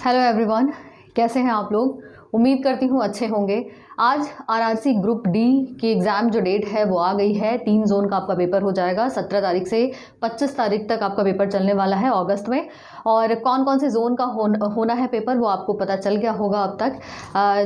Hello everyone, कैसे हैं आप लोग। उम्मीद करती हूँ अच्छे होंगे। आज आरआरसी ग्रुप डी की एग्ज़ाम जो डेट है वो आ गई है। 3 जोन का आपका पेपर हो जाएगा। 17 तारीख से 25 तारीख तक आपका पेपर चलने वाला है अगस्त में। और कौन कौन से जोन का होना है पेपर वो आपको पता चल गया होगा अब तक।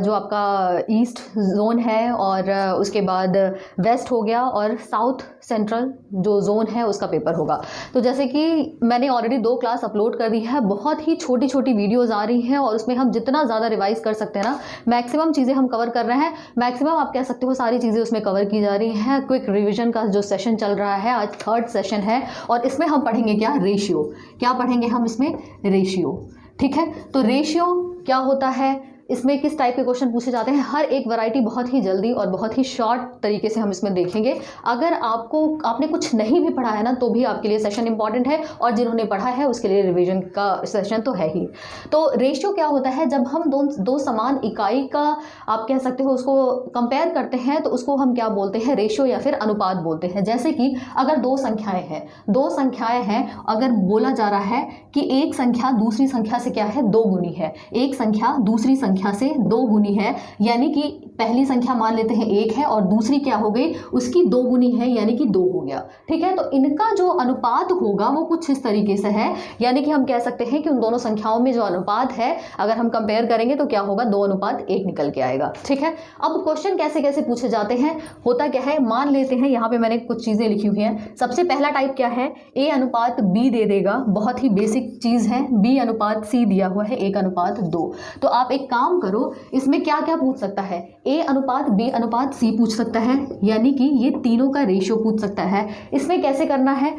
जो आपका ईस्ट जोन है और उसके बाद वेस्ट हो गया और साउथ सेंट्रल जो जोन है उसका पेपर होगा। तो जैसे कि मैंने ऑलरेडी 2 क्लास अपलोड कर दी है। बहुत ही छोटी छोटी वीडियोज़ आ रही हैं और उसमें हम जितना ज़्यादा रिवाइज़ कर सकते हैं ना, मैक्सिमम चीज़ें हम कवर कर रहे हैं। मैक्सिमम आप कह सकते हो सारी चीज़ें उसमें कवर की जा रही हैं। क्विक रिवीजन का जो सेशन चल रहा है, आज 3rd सेशन है और इसमें हम पढ़ेंगे क्या, रेशियो। क्या पढ़ेंगे हम इसमें, रेशियो। ठीक है, तो रेशियो क्या होता है, इसमें किस टाइप के क्वेश्चन पूछे जाते हैं, हर एक वैरायटी बहुत ही जल्दी और बहुत ही शॉर्ट तरीके से हम इसमें देखेंगे। अगर आपने कुछ नहीं भी पढ़ा है ना तो भी आपके लिए सेशन इंपॉर्टेंट है, और जिन्होंने पढ़ा है उसके लिए रिवीजन का सेशन तो है ही। तो रेशियो क्या होता है, जब हम दो समान इकाई का आप कह सकते हो उसको कंपेयर करते हैं तो उसको हम क्या बोलते हैं, रेशियो या फिर अनुपात बोलते हैं। जैसे कि अगर दो संख्याएं हैं, अगर बोला जा रहा है कि एक संख्या दूसरी संख्या से क्या है, 2 गुनी है, एक संख्या दूसरी संख्या से 2 गुनी है, यानी कि पहली संख्या मान लेते हैं 1 है और दूसरी क्या हो गई, उसकी 2 गुनी है, यानी कि 2 हो गया। ठीक है, तो इनका जो अनुपात होगा वो कुछ इस तरीके से है, यानी कि हम कह सकते हैं कि उन दोनों संख्याओं में जो अनुपात है अगर हम कंपेयर करेंगे तो क्या होगा, 2:1 निकल के आएगा। ठीक है, अब क्वेश्चन कैसे कैसे पूछे जाते हैं, होता क्या है, मान लेते हैं यहाँ पे मैंने कुछ चीजें लिखी हुई हैं। सबसे पहला टाइप क्या है, A/B दे देगा, बहुत ही बेसिक चीज है। B/C दिया हुआ है, 1:2। तो आप एक काम करो, इसमें क्या क्या पूछ सकता है, A/B/C पूछ सकता है, यानी कि ये तीनों का रेशियो पूछ सकता है। इसमें कैसे करना है,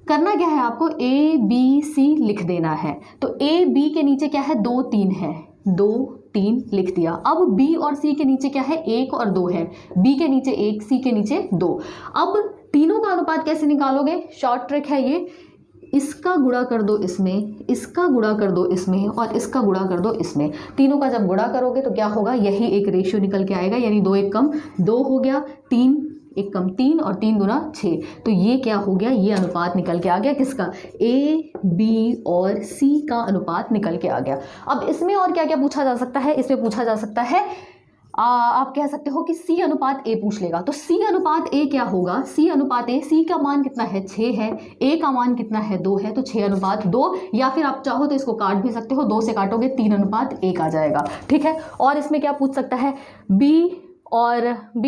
करना क्या है, आपको A/B/C लिख देना है। तो A/B के नीचे क्या है, 2 3 है, 2 3 लिख दिया। अब B और C के नीचे क्या है, 1 और 2 है, B के नीचे 1, C के नीचे 2। अब तीनों का अनुपात कैसे निकालोगे, शॉर्ट ट्रिक है ये, इसका गुणा कर दो इसमें, इसका गुणा कर दो इसमें और इसका गुणा कर दो इसमें। तीनों का जब गुणा करोगे तो क्या होगा, यही एक रेशियो निकल के आएगा, यानी 2 1 कम 2 हो गया, 3 1 कम 3 और 3 दूना 6। तो ये क्या हो गया, ये अनुपात निकल के आ गया, किसका, A, B और C का अनुपात निकल के आ गया। अब इसमें और क्या क्या पूछा जा सकता है, इसमें पूछा जा सकता है आप कह सकते हो कि C/A पूछ लेगा। तो C/A क्या होगा, C/A, C का मान कितना है, 6 है, A का मान कितना है, 2 है, तो 6:2। या फिर आप चाहो तो इसको काट भी सकते हो, 2 से काटोगे 3:1 आ जाएगा। ठीक है, और इसमें क्या पूछ सकता है, B और B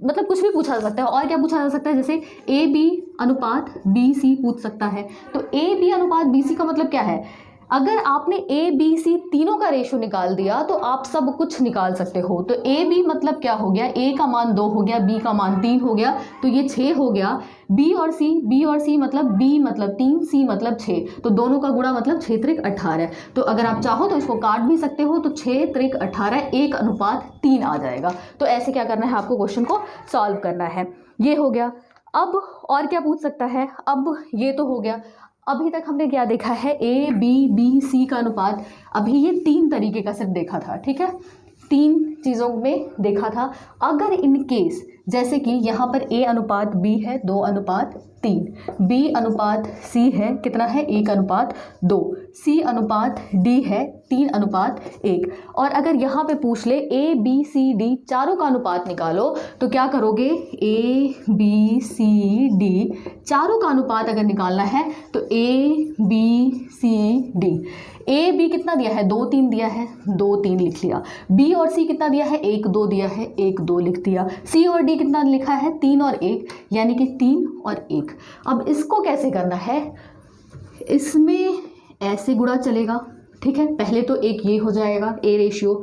मतलब कुछ भी पूछा जा सकता है। और क्या पूछा जा सकता है, जैसे AB/BC पूछ सकता है। तो AB/BC का मतलब क्या है, अगर आपने A, B, C तीनों का रेशियो निकाल दिया तो आप सब कुछ निकाल सकते हो। तो AB मतलब क्या हो गया, A का मान 2 हो गया, B का मान 3 हो गया, तो ये 6 हो गया। B और C मतलब B मतलब 3, C मतलब 6, तो दोनों का गुणा मतलब 6 3 18। तो अगर आप चाहो तो इसको काट भी सकते हो, तो 6 3 18 1:3 आ जाएगा। तो ऐसे क्या करना है, आपको क्वेश्चन को सॉल्व करना है। ये हो गया। अब और क्या पूछ सकता है, अब ये तो हो गया। अभी तक हमने क्या देखा है, A/B/C का अनुपात, अभी ये 3 तरीके का सिर्फ देखा था। ठीक है, 3 चीज़ों में देखा था। अगर इन केस जैसे कि यहाँ पर A/B है 2:3, B/C है कितना है, 1:2, C/D है 3:1। और अगर यहाँ पे पूछ ले A, B, C, D चारों का अनुपात निकालो, तो क्या करोगे, A, B, C, D चारों का अनुपात अगर निकालना है तो A, B, C, D। A, B कितना दिया है, 2 3 दिया है, 2 3 लिख लिया। B और C कितना दिया है, 1 2 दिया है, 1 2 लिख दिया। C और D कितना लिखा है, 3 और 1, यानी कि 3 और 1। अब इसको कैसे करना है, इसमें ऐसे गुणा चलेगा। ठीक है, पहले तो एक ये हो जाएगा A रेशियो।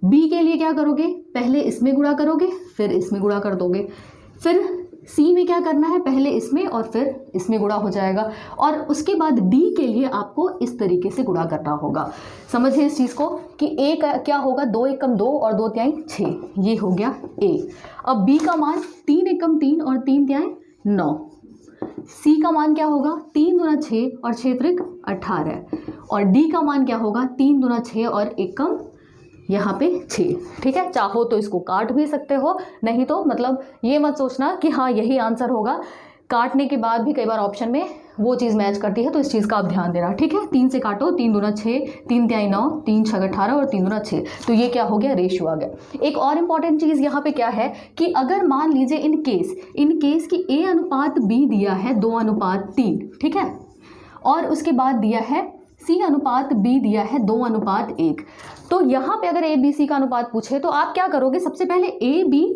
B के लिए क्या करोगे, पहले इसमें गुणा करोगे फिर इसमें गुणा कर दोगे। फिर C में क्या करना है, पहले इसमें और फिर इसमें गुणा हो जाएगा। और उसके बाद D के लिए आपको इस तरीके से गुणा करना होगा। समझिए इस चीज़ को कि A का क्या होगा, 2 1 कम 2 और 2 3 6, ये हो गया A। अब B का मान 3 1 कम 3 और 3 3 9। C का मान क्या होगा, 3 दूना 6 और 6 3 18। और D का मान क्या होगा, 3 दूना 6 और 1 कम यहाँ पे 6। ठीक है, चाहो तो इसको काट भी सकते हो, नहीं तो मतलब ये मत सोचना कि हाँ यही आंसर होगा। काटने के बाद भी कई बार ऑप्शन में वो चीज़ मैच करती है, तो इस चीज़ का आप ध्यान देना, ठीक है। 3 से काटो, 3 दूना 6, 3 तिहाई 9, 3 छग 18 और 3 दूना 6, तो ये क्या हो गया, रेशियो आ गया। एक और इम्पॉर्टेंट चीज़ यहाँ पे क्या है कि अगर मान लीजिए इन केस कि A अनुपात B दिया है 2:3, ठीक है, और उसके बाद दिया है C अनुपात B दिया है 2:1, तो यहाँ पे अगर ABC का अनुपात पूछे तो आप क्या करोगे, सबसे पहले AB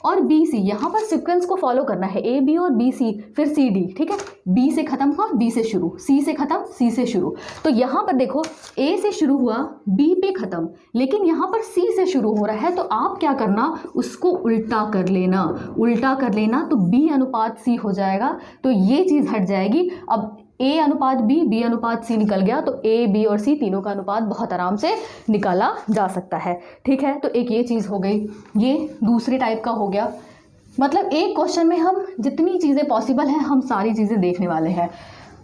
और BC, यहाँ पर सीक्वेंस को फॉलो करना है, AB और BC फिर CD, ठीक है। B से खत्म हुआ, B से शुरू, C से खत्म, C से शुरू। तो यहाँ पर देखो A से शुरू हुआ, B पे खत्म, लेकिन यहाँ पर C से शुरू हो रहा है, तो आप क्या करना, उसको उल्टा कर लेना, तो B अनुपात C हो जाएगा, तो ये चीज़ हट जाएगी। अब A अनुपात B अनुपात C निकल गया, तो A, B और C तीनों का अनुपात बहुत आराम से निकाला जा सकता है, ठीक है। तो एक ये चीज़ हो गई, ये दूसरे टाइप का हो गया। मतलब एक क्वेश्चन में हम जितनी चीज़ें पॉसिबल हैं हम सारी चीज़ें देखने वाले हैं।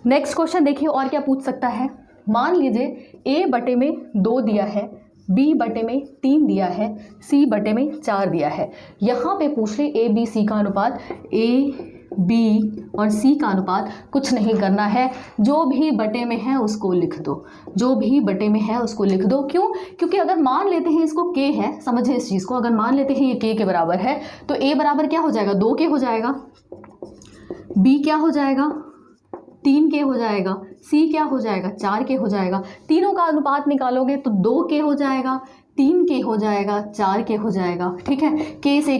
नेक्स्ट क्वेश्चन देखिए और क्या पूछ सकता है। मान लीजिए A/2 दिया है, B/3 दिया है, C/4 दिया है। यहाँ पे पूछ रहे A, B, C का अनुपात, A, B और C का अनुपात। कुछ नहीं करना है, जो भी बटे में है उसको लिख दो, क्यों, क्योंकि अगर मान लेते हैं इसको K है, समझे इस चीज़ को, अगर मान लेते हैं ये K के बराबर है, तो A बराबर क्या हो जाएगा, 2K हो जाएगा, B क्या हो जाएगा, 3K हो जाएगा, C क्या हो जाएगा, 4K हो जाएगा। तीनों का अनुपात निकालोगे तो 2K हो जाएगा, 3K हो जाएगा, 4K हो जाएगा, ठीक है। K से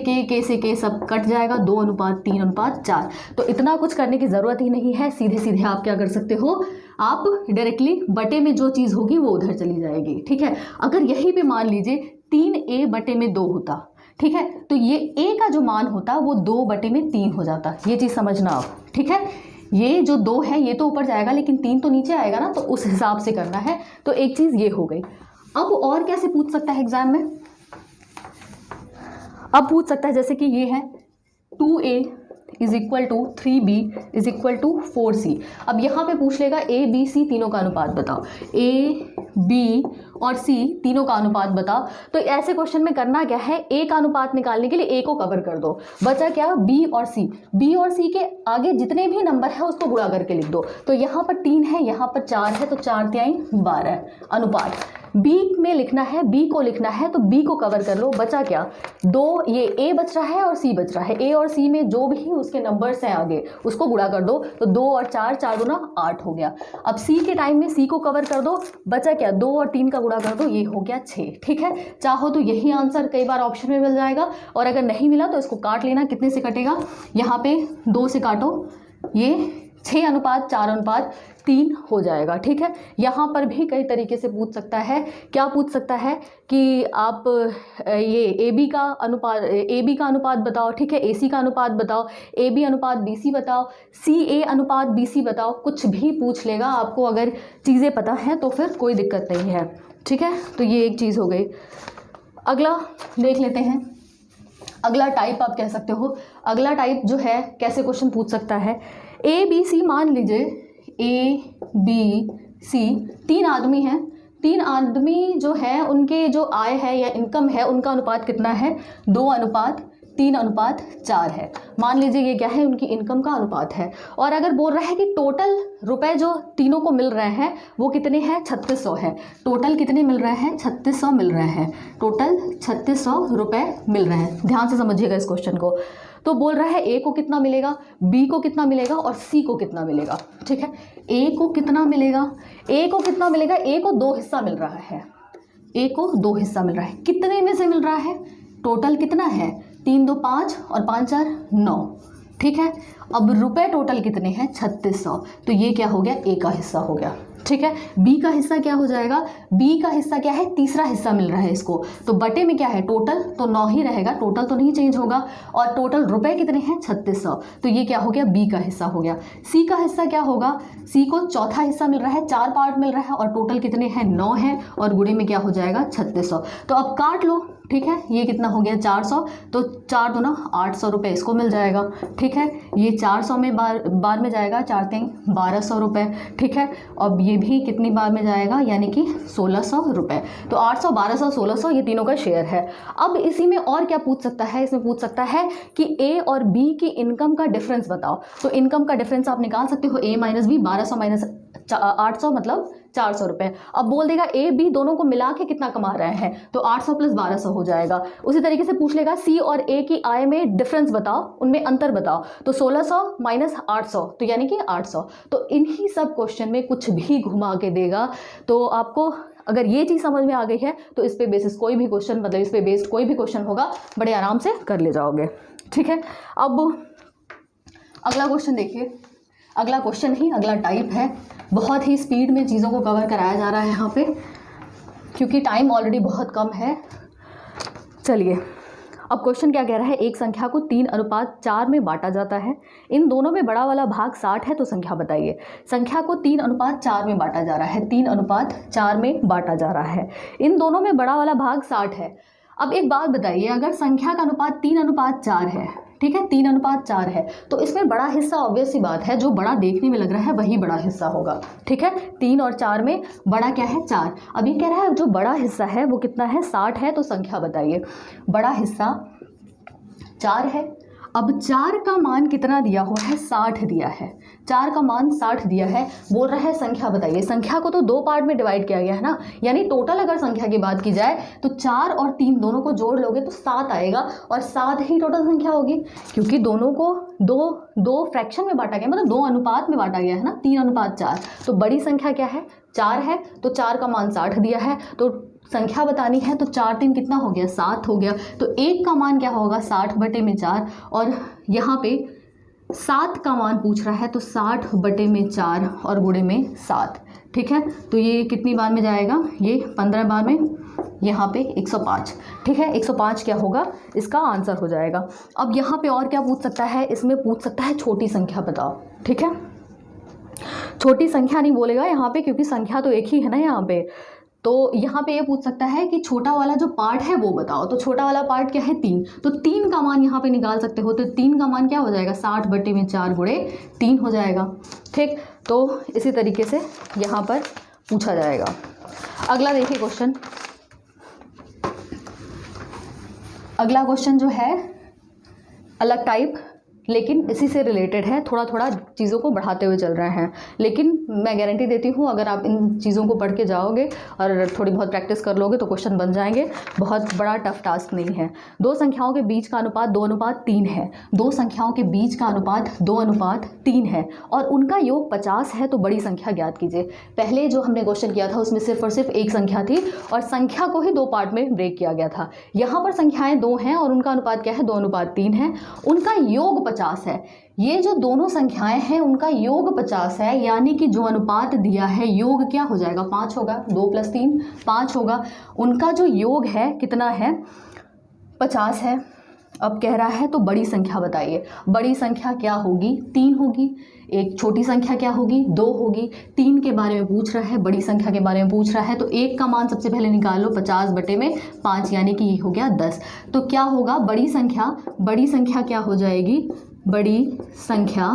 K सब कट जाएगा, 2:3:4। तो इतना कुछ करने की ज़रूरत ही नहीं है, सीधे सीधे आप क्या कर सकते हो, आप डायरेक्टली बटे में जो चीज़ होगी वो उधर चली जाएगी, ठीक है। अगर यहीं पे मान लीजिए 3A/2 होता, ठीक है, तो ये A का जो मान होता वो 2/3 हो जाता, ये चीज़ समझना आप, ठीक है। ये जो 2 है ये तो ऊपर जाएगा, लेकिन 3 तो नीचे आएगा ना, तो उस हिसाब से करना है। तो एक चीज़ ये हो गई। अब और कैसे पूछ सकता है एग्जाम में, अब पूछ सकता है जैसे कि ये है 2A = 3B = 4C। अब यहाँ पे पूछ लेगा A, B, C तीनों का अनुपात बताओ, A, B और C तीनों का अनुपात बताओ। तो ऐसे क्वेश्चन में करना क्या है, A का अनुपात निकालने के लिए A को कवर कर दो, बचा क्या, B और C के आगे जितने भी नंबर है उसको गुणा करके लिख दो। तो यहाँ पर 3 है, यहाँ पर 4 है, तो 4 तिहाई 12 अनुपात। B में लिखना है, B को लिखना है, तो B को कवर कर लो, बचा क्या, 2, ये A बच रहा है और C बच रहा है। A और C में जो भी उसके नंबर्स हैं आगे उसको गुणा कर दो, तो 2 और 4, 4 दूना 8 हो गया। अब C के टाइम में C को कवर कर दो, बचा क्या, 2 और 3 का गुणा कर दो, ये हो गया 6, ठीक है। चाहो तो यही आंसर कई बार ऑप्शन में मिल जाएगा, और अगर नहीं मिला तो इसको काट लेना, कितने से कटेगा, यहाँ पे 2 से काटो, ये 6:4:3 हो जाएगा, ठीक है। यहाँ पर भी कई तरीके से पूछ सकता है। क्या पूछ सकता है कि आप ये AB का अनुपात बताओ, ठीक है, AC का अनुपात बताओ, AB अनुपात BC बताओ, CA अनुपात BC बताओ, कुछ भी पूछ लेगा आपको। अगर चीज़ें पता हैं तो फिर कोई दिक्कत नहीं है, ठीक है। तो ये एक चीज़ हो गई। अगला देख लेते हैं, अगला टाइप आप कह सकते हो। अगला टाइप जो है कैसे क्वेश्चन पूछ सकता है, A, B, C, मान लीजिए A, B, C 3 आदमी हैं, 3 आदमी जो है उनके जो आय है या इनकम है उनका अनुपात कितना है, 2:3:4 है। मान लीजिए ये क्या है, उनकी इनकम का अनुपात है। और अगर बोल रहा है कि टोटल रुपए जो तीनों को मिल रहे हैं वो कितने हैं, 3600 है। टोटल कितने मिल रहे हैं, 3600 मिल रहे हैं, टोटल 3600 रुपए मिल रहे हैं। ध्यान से समझिएगा इस क्वेश्चन को। तो बोल रहा है A को कितना मिलेगा, B को कितना मिलेगा और C को कितना मिलेगा, ठीक है। A को कितना मिलेगा, A को 2 हिस्सा मिल रहा है, A को 2 हिस्सा मिल रहा है। कितने में से मिल रहा है, टोटल कितना है, 3 2 5 और 5 4 9, ठीक है। अब रुपए टोटल कितने हैं, 3600, तो ये क्या हो गया, A का हिस्सा हो गया, ठीक है। B का हिस्सा क्या हो जाएगा, B का हिस्सा क्या है, तीसरा हिस्सा मिल रहा है इसको, तो बटे में क्या है, टोटल तो 9 ही रहेगा, टोटल तो नहीं चेंज होगा। और टोटल रुपए कितने हैं, 3600, तो ये क्या हो गया, B का हिस्सा हो गया। C का हिस्सा क्या होगा, C को चौथा हिस्सा मिल रहा है, 4 पार्ट मिल रहा है और टोटल कितने हैं, 9 है, और गुणे में क्या हो जाएगा, 3600। तो अब काट लो, ठीक है, ये कितना हो गया 400, तो 4 दूना 800 रुपये इसको मिल जाएगा। ठीक है, ये 400 में बार में जाएगा, 4 3 1200 रुपये। ठीक है, अब ये भी कितनी बार में जाएगा, यानी कि 1600 रुपये। तो 800 1200 1600 ये तीनों का शेयर है। अब इसी में और क्या पूछ सकता है, इसमें पूछ सकता है कि ए और बी की इनकम का डिफरेंस बताओ। तो इनकम का डिफरेंस आप निकाल सकते हो, ए माइनस बी, 1200 माइनस 800 मतलब 400 रुपये। अब बोल देगा ए बी दोनों को मिला के कितना कमा रहे हैं, तो 800 प्लस 1200 हो जाएगा। उसी तरीके से पूछ लेगा सी और ए की आय में डिफरेंस बताओ, उनमें अंतर बताओ। तो 1600 माइनस 800 तो यानी कि 800। तो इन्हीं सब क्वेश्चन में कुछ भी घुमा के देगा। तो आपको अगर ये चीज़ समझ में आ गई है तो इस पे बेसिस कोई भी क्वेश्चन, मतलब इस पे बेस्ड कोई भी क्वेश्चन होगा बड़े आराम से कर ले जाओगे। ठीक है, अब अगला क्वेश्चन देखिए। अगला क्वेश्चन ही अगला टाइप है। बहुत ही स्पीड में चीज़ों को कवर कराया जा रहा है यहाँ पे, क्योंकि टाइम ऑलरेडी बहुत कम है। चलिए, अब क्वेश्चन क्या कह रहा है, एक संख्या को 3:4 में बांटा जाता है। इन दोनों में बड़ा वाला भाग 60 है, तो संख्या बताइए। संख्या को 3:4 में बांटा जा रहा है, 3:4 में बांटा जा रहा है। इन दोनों में बड़ा वाला भाग 60 है। अब एक बात बताइए, अगर संख्या का अनुपात 3:4 है, ठीक है, 3:4 है, तो इसमें बड़ा हिस्सा ऑब्वियस सी बात है, जो बड़ा देखने में लग रहा है वही बड़ा हिस्सा होगा। ठीक है, 3 और 4 में बड़ा क्या है, 4। अब ये कह रहा है जो बड़ा हिस्सा है वो कितना है, 60 है, तो संख्या बताइए। बड़ा हिस्सा 4 है। अब 4 का मान कितना दिया हुआ है, 60 दिया है। 4 का मान 60 दिया है, बोल रहा है संख्या बताइए। संख्या को तो 2 पार्ट में डिवाइड किया गया है ना, यानी टोटल अगर संख्या की बात की जाए तो 4 और 3 दोनों को जोड़ लोगे तो 7 आएगा, और 7 ही टोटल संख्या होगी, क्योंकि दोनों को दो फ्रैक्शन में बांटा गया, मतलब 2 अनुपात में बांटा गया है ना, 3:4। तो बड़ी संख्या क्या है, 4 है, तो 4 का मान 60 दिया है, तो संख्या बतानी है, तो 4 3 कितना हो गया, 7 हो गया। तो 1 का मान क्या होगा, 60/4, और यहाँ पे 7 का मान पूछ रहा है, तो 60/4 और गुणे में 7। ठीक है, तो ये कितनी बार में जाएगा, ये 15 बार में, यहाँ पे 105। ठीक है, 105 क्या होगा, इसका आंसर हो जाएगा। अब यहाँ पे और क्या पूछ सकता है, इसमें पूछ सकता है छोटी संख्या बताओ। ठीक है, छोटी संख्या नहीं बोलेगा यहाँ पे, क्योंकि संख्या तो एक ही है ना यहाँ पे। तो यहाँ पे ये पूछ सकता है कि छोटा वाला जो पार्ट है वो बताओ। तो छोटा वाला पार्ट क्या है, 3। तो 3 का मान यहाँ पे निकाल सकते हो। तो 3 का मान क्या हो जाएगा, 60/4 गुणे 3 हो जाएगा। ठीक, तो इसी तरीके से यहाँ पर पूछा जाएगा। अगला देखिए क्वेश्चन। अगला क्वेश्चन जो है अलग टाइप, लेकिन इसी से रिलेटेड है, थोड़ा थोड़ा चीज़ों को बढ़ाते हुए चल रहे हैं। लेकिन मैं गारंटी देती हूँ, अगर आप इन चीज़ों को पढ़ के जाओगे और थोड़ी बहुत प्रैक्टिस कर लोगे तो क्वेश्चन बन जाएंगे। बहुत बड़ा टफ टास्क नहीं है। 2 संख्याओं के बीच का अनुपात 2:3 है। 2 संख्याओं के बीच का अनुपात 2:3 है और उनका योग 50 है, तो बड़ी संख्या ज्ञात कीजिए। पहले जो हमने क्वेश्चन किया था उसमें सिर्फ और सिर्फ एक संख्या थी और संख्या को ही 2 पार्ट में ब्रेक किया गया था। यहाँ पर संख्याएँ 2 हैं और उनका अनुपात क्या है, 2:3 है। उनका योग 50 है। ये जो दोनों संख्याएं हैं उनका योग 50 है, यानी कि जो अनुपात दिया है योग क्या हो जाएगा, 5 होगा। 2 + 3 5 होगा। उनका जो योग है कितना है, 50 है। अब कह रहा है तो बड़ी संख्या बताइए। बड़ी संख्या क्या होगी, 3 होगी। एक छोटी संख्या क्या होगी, 2 होगी। 3 के बारे में पूछ रहा है, बड़ी संख्या के बारे में पूछ रहा है, तो 1 का मान सबसे पहले निकालो, 50/5 यानी कि ये हो गया 10। तो क्या होगा, बड़ी संख्या क्या हो जाएगी, बड़ी संख्या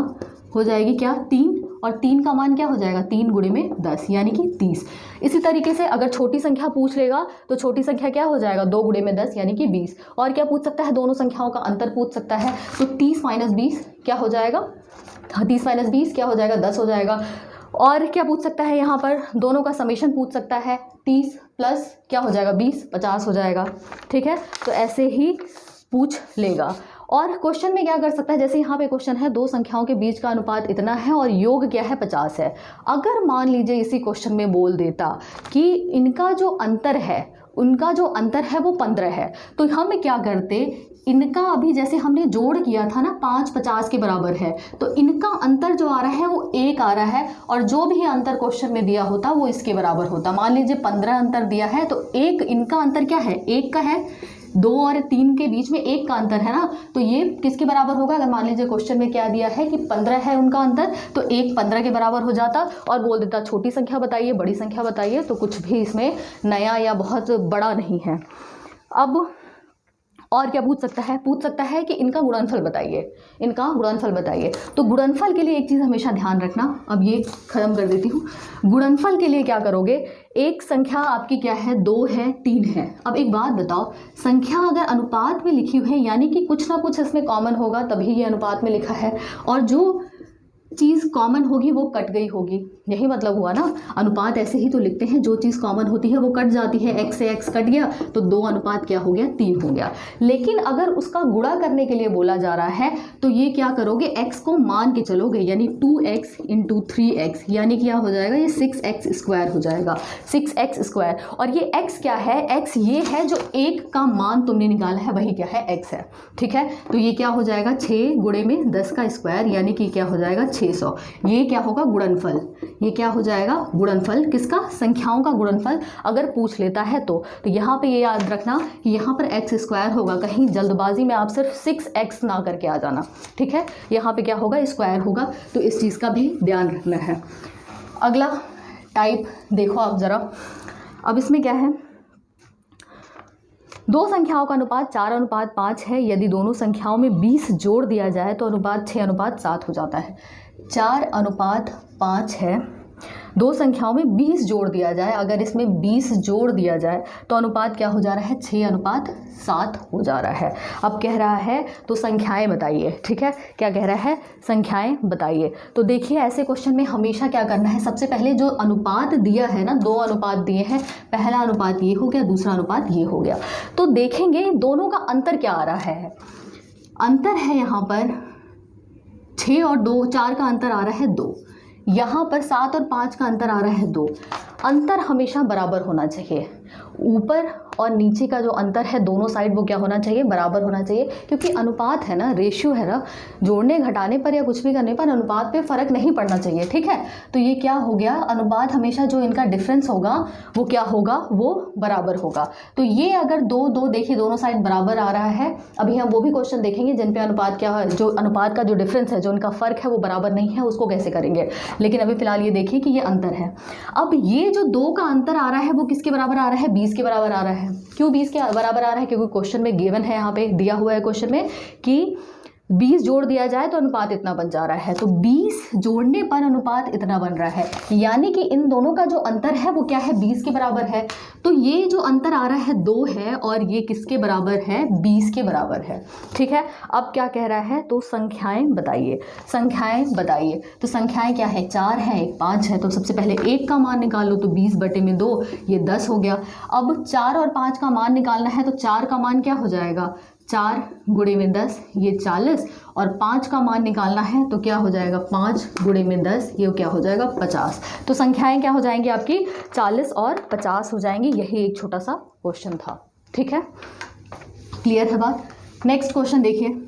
हो जाएगी क्या, 3, और 3 का मान क्या हो जाएगा, 3 गुणे में 10 यानी कि 30। इसी तरीके से अगर छोटी संख्या पूछ लेगा तो छोटी संख्या क्या हो जाएगा, 2 गुणे में 10 यानी कि 20। और क्या पूछ सकता है, दोनों संख्याओं का अंतर पूछ सकता है। तो 30 - 20 क्या हो जाएगा, 30 - 20 क्या हो जाएगा, 10 हो जाएगा। और क्या पूछ सकता है, यहाँ पर दोनों का समेशन पूछ सकता है। 30 प्लस क्या हो जाएगा, 20 50 हो जाएगा। ठीक है, तो ऐसे ही पूछ लेगा। और क्वेश्चन में क्या कर सकता है, जैसे यहाँ पे क्वेश्चन है 2 संख्याओं के बीच का अनुपात इतना है और योग क्या है, 50 है। अगर मान लीजिए इसी क्वेश्चन में बोल देता कि इनका जो अंतर है वो 15 है, तो हम क्या करते, इनका अभी जैसे हमने जोड़ किया था ना, 5 50 के बराबर है, तो इनका अंतर जो आ रहा है वो 1 आ रहा है, और जो भी अंतर क्वेश्चन में दिया होता वो इसके बराबर होता। मान लीजिए 15 अंतर दिया है, तो 1 इनका अंतर क्या है, 1 का है। 2 और 3 के बीच में 1 का अंतर है ना, तो ये किसके बराबर होगा, अगर मान लीजिए क्वेश्चन में क्या दिया है कि 15 है उनका अंतर, तो 1 15 के बराबर हो जाता। और बोल देता छोटी संख्या बताइए, बड़ी संख्या बताइए, तो कुछ भी इसमें नया या बहुत बड़ा नहीं है। अब और क्या पूछ सकता है कि इनका गुणनफल बताइए, इनका गुणनफल बताइए। तो गुणनफल के लिए एक चीज़ हमेशा ध्यान रखना, अब ये खत्म कर देती हूँ। गुणनफल के लिए क्या करोगे, एक संख्या आपकी क्या है, 2 है, 3 है। अब एक बात बताओ, संख्या अगर अनुपात में लिखी हुई है यानी कि कुछ ना कुछ इसमें कॉमन होगा तभी ये अनुपात में लिखा है, और जो चीज़ कॉमन होगी वो कट गई होगी, यही मतलब हुआ ना। अनुपात ऐसे ही तो लिखते हैं, जो चीज़ कॉमन होती है वो कट जाती है, x से x कट गया तो 2 अनुपात क्या हो गया, 3 हो गया। लेकिन अगर उसका गुणा करने के लिए बोला जा रहा है तो ये क्या करोगे, x को मान के चलोगे, यानी 2x इंटू 3x, यानी क्या हो जाएगा, ये 6x स्क्वायर हो जाएगा, 6x स्क्वायर। और ये x क्या है, x ये है जो एक का मान तुमने निकाला है वही क्या है, x है, ठीक है। तो ये क्या हो जाएगा, 6 गुणे में 10 का स्क्वायर, यानी कि क्या हो जाएगा 600। ये क्या होगा, गुणनफल, ये क्या हो जाएगा, गुणनफल किसका, संख्याओं का गुणनफल अगर पूछ लेता है तो यहाँ पे ये याद रखना कि यहाँ पर x स्क्वायर होगा, कहीं जल्दबाजी में आप सिर्फ 6x ना करके आ जाना, ठीक है। यहाँ पे क्या होगा, स्क्वायर होगा, तो इस चीज़ का भी ध्यान रखना है। अगला टाइप देखो आप ज़रा, अब इसमें क्या है, दो संख्याओं का अनुपात 4:5 है, यदि दोनों संख्याओं में 20 जोड़ दिया जाए तो अनुपात 6:7 हो जाता है। 4:5 है, दो संख्याओं में 20 जोड़ दिया जाए, अगर इसमें 20 जोड़ दिया जाए तो अनुपात क्या हो जा रहा है, 6:7 हो जा रहा है। अब कह रहा है तो संख्याएं बताइए, ठीक है, क्या कह रहा है, संख्याएं बताइए। तो देखिए ऐसे क्वेश्चन में हमेशा क्या करना है, सबसे पहले जो अनुपात दिया है ना, 2 अनुपात दिए हैं, पहला अनुपात ये हो गया, दूसरा अनुपात ये हो गया, तो देखेंगे दोनों का अंतर क्या आ रहा है। अंतर है यहाँ पर 6 और 2, 4 का अंतर आ रहा है 2, यहाँ पर 7 और 5 का अंतर आ रहा है 2। अंतर हमेशा बराबर होना चाहिए, ऊपर और नीचे का जो अंतर है दोनों साइड वो क्या होना चाहिए, बराबर होना चाहिए, क्योंकि अनुपात है ना, रेशियो है ना, जोड़ने घटाने पर या कुछ भी करने पर अनुपात पे फ़र्क नहीं पड़ना चाहिए, ठीक है। तो ये क्या हो गया, अनुपात हमेशा जो इनका डिफरेंस होगा वो क्या होगा, वो बराबर होगा। तो ये अगर 2 देखिए दोनों साइड बराबर आ रहा है, अभी हम वो भी क्वेश्चन देखेंगे जिन पे अनुपात क्या है, जो अनुपात का जो डिफरेंस है, जो इनका फ़र्क है वो बराबर नहीं है, उसको कैसे करेंगे। लेकिन अभी फिलहाल ये देखिए कि ये अंतर है। अब ये जो 2 का अंतर आ रहा है वो किसके बराबर आ रहा है, 20 के बराबर आ रहा है। क्यों 20 के बराबर आ रहा है, क्योंकि क्वेश्चन में गिवन है, यहाँ पे दिया हुआ है क्वेश्चन में कि 20 जोड़ दिया जाए तो अनुपात इतना बन जा रहा है, तो 20 जोड़ने पर अनुपात इतना बन रहा है, यानी कि इन दोनों का जो अंतर है वो क्या है, 20 के बराबर है। तो ये जो अंतर आ रहा है 2 है और ये किसके बराबर है, 20 के बराबर है, ठीक है। अब क्या कह रहा है, तो संख्याएं बताइए, संख्याएं बताइए। तो संख्याएं क्या है, 4 है, 1 5 है, तो सबसे पहले 1 का मान निकालो, तो 20/2 ये 10 हो गया। अब 4 और 5 का मान निकालना है, तो 4 का मान क्या हो जाएगा, 4 गुणे में 10 ये 40, और 5 का मान निकालना है तो क्या हो जाएगा, 5 गुणे में 10 ये क्या हो जाएगा, 50। तो संख्याएं क्या हो जाएंगी आपकी, 40 और 50 हो जाएंगी। यही एक छोटा सा क्वेश्चन था, ठीक है, क्लियर है बात। नेक्स्ट क्वेश्चन देखिए,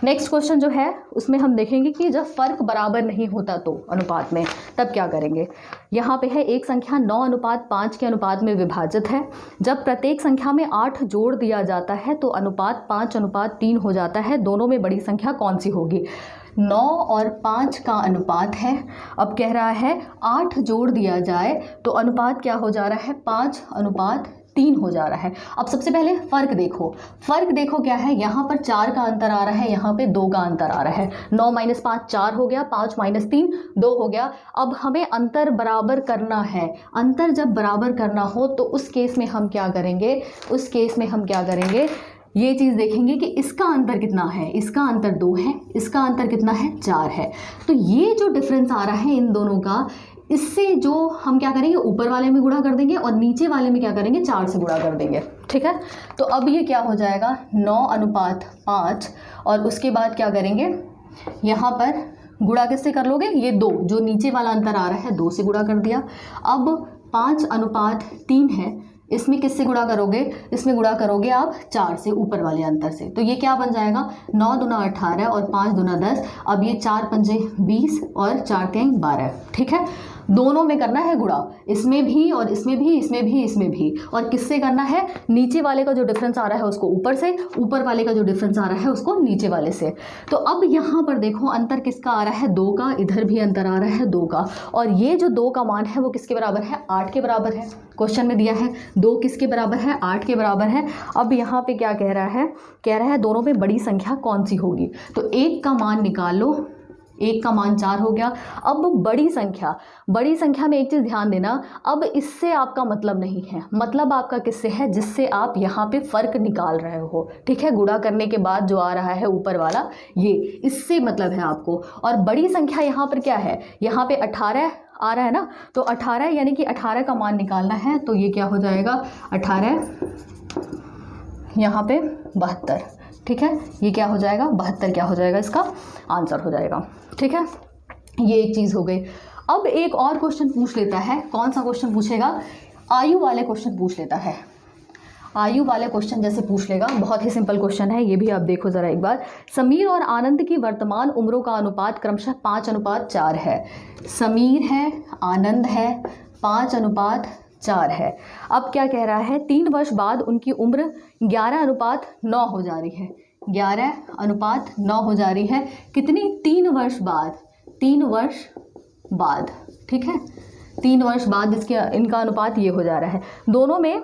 नेक्स्ट क्वेश्चन जो है उसमें हम देखेंगे कि जब फ़र्क बराबर नहीं होता तो अनुपात में तब क्या करेंगे। यहाँ पे है एक संख्या 9:5 के अनुपात में विभाजित है, जब प्रत्येक संख्या में 8 जोड़ दिया जाता है तो अनुपात 5:3 हो जाता है, दोनों में बड़ी संख्या कौन सी होगी। 9 और 5 का अनुपात है, अब कह रहा है 8 जोड़ दिया जाए तो अनुपात क्या हो जा रहा है, 5:3 हो जा रहा है। अब सबसे पहले फ़र्क देखो क्या है, यहाँ पर 4 का अंतर आ रहा है, यहाँ पे 2 का अंतर आ रहा है। 9 - 5 4 हो गया, 5 - 3 2 हो गया। अब हमें अंतर बराबर करना है, अंतर जब बराबर करना हो तो उस केस में हम क्या करेंगे, ये चीज़ देखेंगे कि इसका अंतर कितना है, इसका अंतर 2 है, इसका अंतर कितना है, 4 है। तो ये जो डिफरेंस आ रहा है इन दोनों का, इससे जो हम क्या करेंगे, ऊपर वाले में गुणा कर देंगे और नीचे वाले में क्या करेंगे, 4 से गुणा कर देंगे, ठीक है। तो अब ये क्या हो जाएगा, 9:5, और उसके बाद क्या करेंगे, यहाँ पर गुणा किससे कर लोगे, ये 2 जो नीचे वाला अंतर आ रहा है 2 से गुणा कर दिया। अब 5:3 है, इसमें किससे गुणा करोगे, इसमें गुणा करोगे आप 4 से, ऊपर वाले अंतर से। तो ये क्या बन जाएगा, 9 दूना 18 और 5 दूना 10। अब ये 4 पंजे 20 और 4 3 12, ठीक है। दोनों में करना है गुणा, इसमें भी और इसमें भी, इसमें भी, इसमें भी। और किससे करना है, नीचे वाले का जो डिफरेंस आ रहा है उसको ऊपर से, ऊपर वाले का जो डिफरेंस आ रहा है उसको नीचे वाले से। तो अब यहाँ पर देखो अंतर किसका आ रहा है, 2 का, इधर भी अंतर आ रहा है 2 का, और ये जो 2 का मान है वो किसके बराबर है, 8 के बराबर है। क्वेश्चन में दिया है 2 किसके बराबर है, 8 के बराबर है। अब यहाँ पे क्या कह रहा है दोनों में बड़ी संख्या कौन सी होगी, तो 1 का मान निकाल लो, 1 का मान 4 हो गया। अब बड़ी संख्या में एक चीज़ ध्यान देना, अब इससे आपका मतलब नहीं है, मतलब आपका किससे है, जिससे आप यहाँ पे फ़र्क निकाल रहे हो, ठीक है। गुणा करने के बाद जो आ रहा है ऊपर वाला, ये इससे मतलब है आपको। और बड़ी संख्या यहाँ पर क्या है, यहाँ पे 18 आ रहा है ना, तो 18 यानी कि 18 का मान निकालना है, तो ये क्या हो जाएगा 18 यहाँ पे 72, ठीक है। ये क्या हो जाएगा 72 क्या हो जाएगा, इसका आंसर हो जाएगा, ठीक है। ये एक चीज़ हो गई। अब एक और क्वेश्चन पूछ लेता है, कौन सा क्वेश्चन पूछेगा, आयु वाले क्वेश्चन पूछ लेता है। आयु वाले क्वेश्चन जैसे पूछ लेगा, बहुत ही सिंपल क्वेश्चन है, ये भी आप देखो ज़रा एक बार। समीर और आनंद की वर्तमान उम्रों का अनुपात क्रमशः 5:4 है। समीर है, आनंद है, 5:4 है। अब क्या कह रहा है, 3 वर्ष बाद उनकी उम्र 11:9 हो जा रही है, 11:9 हो जा रही है। कितनी, 3 वर्ष बाद, 3 वर्ष बाद, ठीक है, 3 वर्ष बाद इनका अनुपात ये हो जा रहा है। दोनों में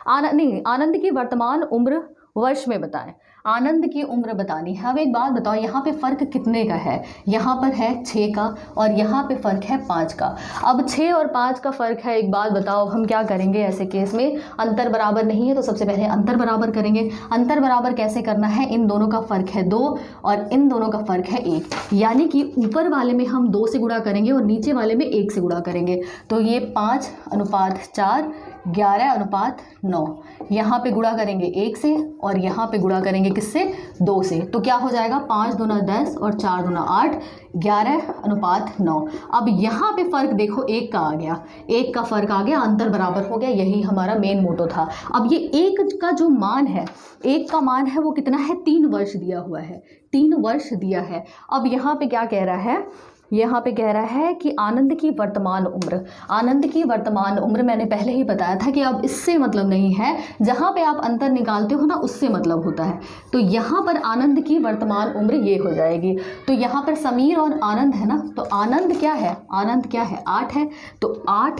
आनंद की वर्तमान उम्र वर्ष में बताएं, आनंद की उम्र बतानी है। अब एक बात बताओ, यहाँ पे फ़र्क कितने का है, यहाँ पर है 6 का और यहाँ पे फ़र्क है 5 का। अब 6 और 5 का फ़र्क है, एक बात बताओ हम क्या करेंगे ऐसे केस में, अंतर बराबर नहीं है तो सबसे पहले अंतर बराबर करेंगे। अंतर बराबर कैसे करना है, इन दोनों का फ़र्क है 2 और इन दोनों का फ़र्क है 1, यानी कि ऊपर वाले में हम 2 से गुणा करेंगे और नीचे वाले में 1 से गुणा करेंगे, तो ये 5:4 11:9, यहाँ पे गुणा करेंगे 1 से और यहाँ पे गुणा करेंगे किससे, 2 से, तो क्या हो जाएगा 5 दूना 10 और 4 दूना 8, 11:9। अब यहाँ पे फ़र्क देखो 1 का आ गया, 1 का फ़र्क आ गया, अंतर बराबर हो गया, यही हमारा मेन मोटो था। अब ये 1 का जो मान है, 1 का मान है वो कितना है, 3 वर्ष दिया हुआ है, 3 वर्ष दिया है। अब यहाँ पे क्या कह रहा है, यहाँ पे कह रहा है कि आनंद की वर्तमान उम्र, आनंद की वर्तमान उम्र मैंने पहले ही बताया था कि अब इससे मतलब नहीं है, जहाँ पे आप अंतर निकालते हो ना उससे मतलब होता है। तो यहाँ पर आनंद की वर्तमान उम्र ये हो जाएगी, तो यहाँ पर समीर और आनंद है ना, तो आनंद क्या है, आनंद क्या है 8 है, तो 8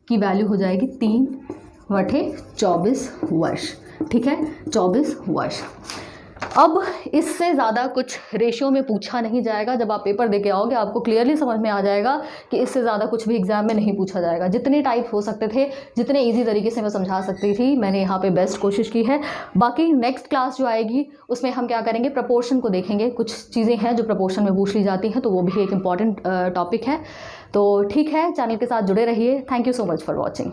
की वैल्यू हो जाएगी 3/24 वर्ष, ठीक है, 24 वर्ष। अब इससे ज़्यादा कुछ रेशियो में पूछा नहीं जाएगा, जब आप पेपर देके आओगे आपको क्लियरली समझ में आ जाएगा कि इससे ज़्यादा कुछ भी एग्जाम में नहीं पूछा जाएगा। जितने टाइप हो सकते थे, जितने इजी तरीके से मैं समझा सकती थी, मैंने यहाँ पे बेस्ट कोशिश की है। बाकी नेक्स्ट क्लास जो आएगी उसमें हम क्या करेंगे, प्रपोर्शन को देखेंगे, कुछ चीज़ें हैं जो प्रपोर्शन में पूछ ली जाती हैं, तो वो भी एक इम्पॉर्टेंट टॉपिक है। तो ठीक है, चैनल के साथ जुड़े रहिए। Thank you so much for watching.